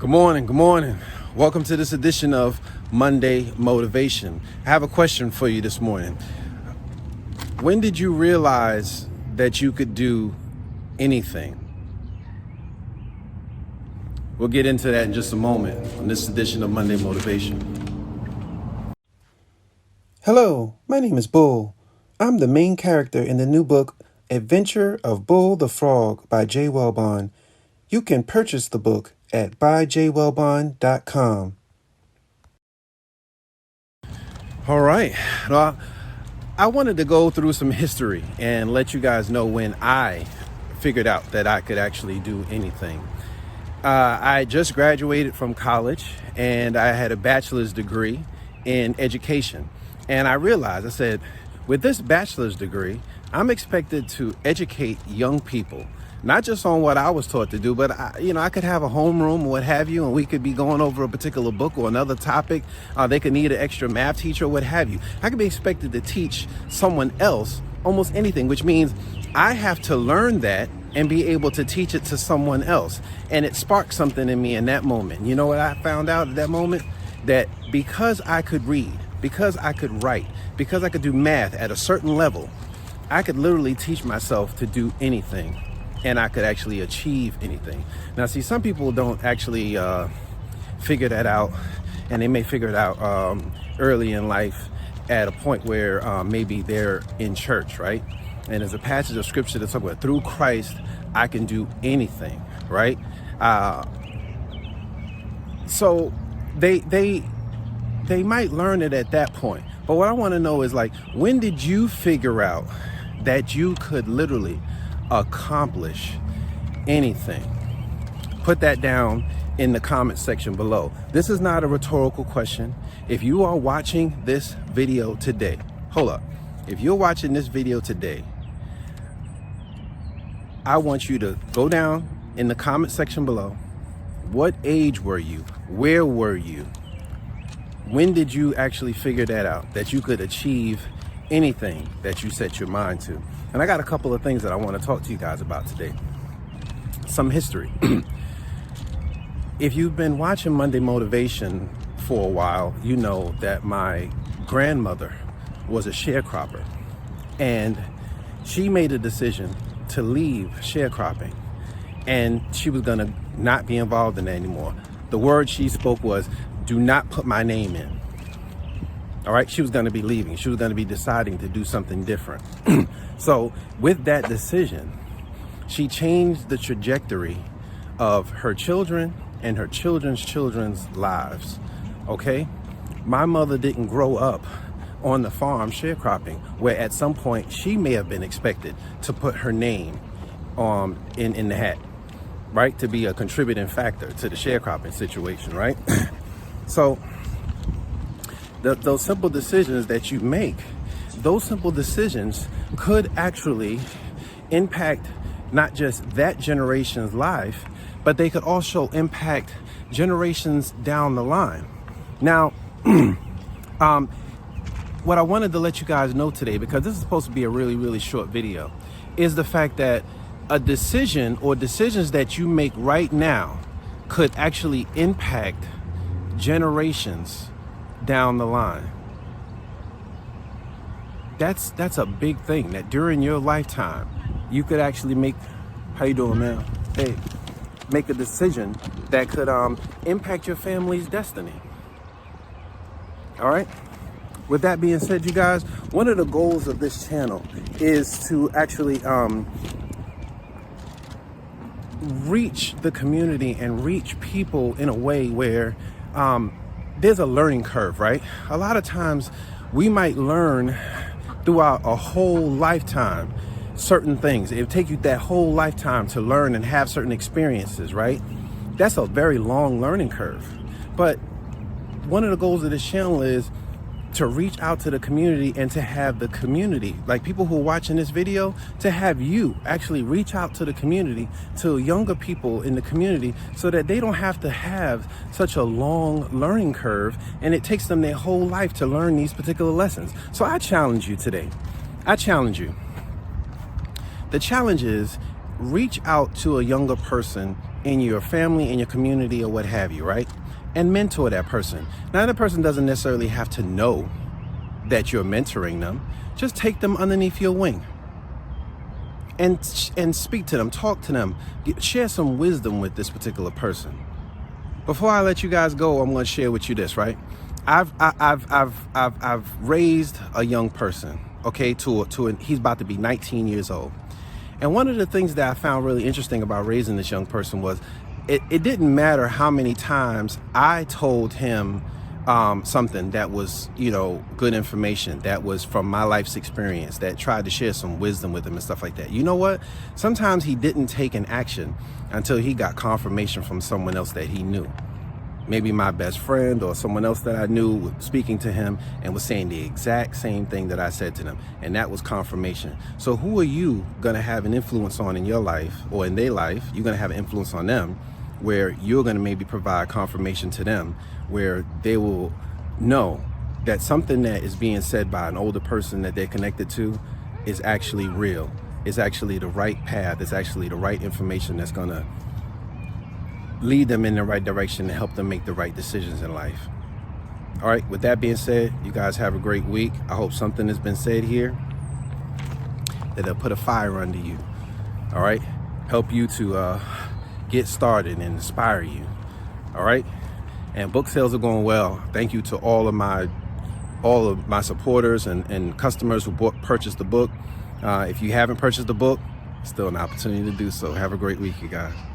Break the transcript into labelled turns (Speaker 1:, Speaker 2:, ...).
Speaker 1: Good morning. Good morning. Welcome to this edition of Monday Motivation. I have a question for you this morning. When did you realize that you could do anything? We'll get into that in just a moment on this edition of Monday Motivation.
Speaker 2: Hello, my name is Bull. I'm the main character in the new book, Adventure of Bull the Frog by Jpolosc. You can purchase the book at buyjpolosc.com.
Speaker 1: All right. Well, I wanted to go through some history and let you guys know when I figured out that I could actually do anything. I just graduated from college and I had a bachelor's degree in education. And I realized, I said, with this bachelor's degree, I'm expected to educate young people, not just on what I was taught to do, but I could have a homeroom or what have you, and we could be going over a particular book or another topic. They could need an extra math teacher or what have you. I could be expected to teach someone else almost anything, which means I have to learn that and be able to teach it to someone else. And it sparked something in me in that moment. You know what I found out at that moment? That because I could read, because I could write, because I could do math at a certain level, I could literally teach myself to do anything. And I could actually achieve anything. Now, see, some people don't actually figure that out, and they may figure it out early in life at a point where maybe they're in church, right? And there's a passage of scripture that talks about through Christ, I can do anything, right? So they might learn it at that point. But what I want to know is, like, when did you figure out that you could literally accomplish anything? Put that down in the comment section below. This is not a rhetorical question. If you are watching this video today, hold up. If you're watching this video today, I want you to go down in the comment section below. What age were you? Where were you? When did you actually figure that out, that you could achieve anything that you set your mind to? And I got a couple of things that I want to talk to you guys about today. Some history. If you've been watching Monday Motivation for a while, you know that my grandmother was a sharecropper, and she made a decision to leave sharecropping, and she was going to not be involved in that anymore. The word she spoke was, do not put my name in. All right, she was going to be leaving. She was going to be deciding to do something different. So with that decision, she changed the trajectory of her children and her children's children's lives. Okay, my mother didn't grow up on the farm sharecropping, where at some point she may have been expected to put her name in the hat, right, to be a contributing factor to the sharecropping situation, right? So those simple decisions that you make, those simple decisions could actually impact not just that generation's life, but they could also impact generations down the line. Now, what I wanted to let you guys know today, because this is supposed to be a really, really short video, is the fact that a decision or decisions that you make right now could actually impact generations down the line. That's a big thing, that during your lifetime you could actually make, how you doing, man? Hey, make a decision that could impact your family's destiny. All right, with that being said, you guys, one of the goals of this channel is to actually reach the community and reach people in a way where there's a learning curve, right? A lot of times we might learn throughout a whole lifetime certain things. It would take you that whole lifetime to learn and have certain experiences, right? That's a very long learning curve. But one of the goals of this channel is to reach out to the community and to have the community, like people who are watching this video, to have you actually reach out to the community, to younger people in the community, so that they don't have to have such a long learning curve and it takes them their whole life to learn these particular lessons. So I challenge you today. I challenge you. The challenge is reach out to a younger person in your family, in your community, or what have you, right? And mentor that person. Now, that person doesn't necessarily have to know that you're mentoring them. Just take them underneath your wing and speak to them, talk to them, share some wisdom with this particular person. Before I let you guys go, I'm going to share with you this, right? I've raised a young person, okay, he's about to be 19 years old. And one of the things that I found really interesting about raising this young person was it didn't matter how many times I told him something that was, good information, that was from my life's experience, that tried to share some wisdom with him and stuff like that. You know what? Sometimes he didn't take an action until he got confirmation from someone else that he knew. Maybe my best friend or someone else that I knew was speaking to him and was saying the exact same thing that I said to them. And that was confirmation. So who are you going to have an influence on in your life or in their life? You're going to have an influence on them where you're going to maybe provide confirmation to them where they will know that something that is being said by an older person that they're connected to is actually real. It's actually the right path. It's actually the right information that's going to lead them in the right direction and help them make the right decisions in life. All right, with that being said, you guys have a great week. I hope something has been said here that'll put a fire under you. All right, help you to get started and inspire you. All right, and book sales are going well. Thank you to all of my supporters and customers who purchased the book. If you haven't purchased the book, still an opportunity to do so. Have a great week, you guys.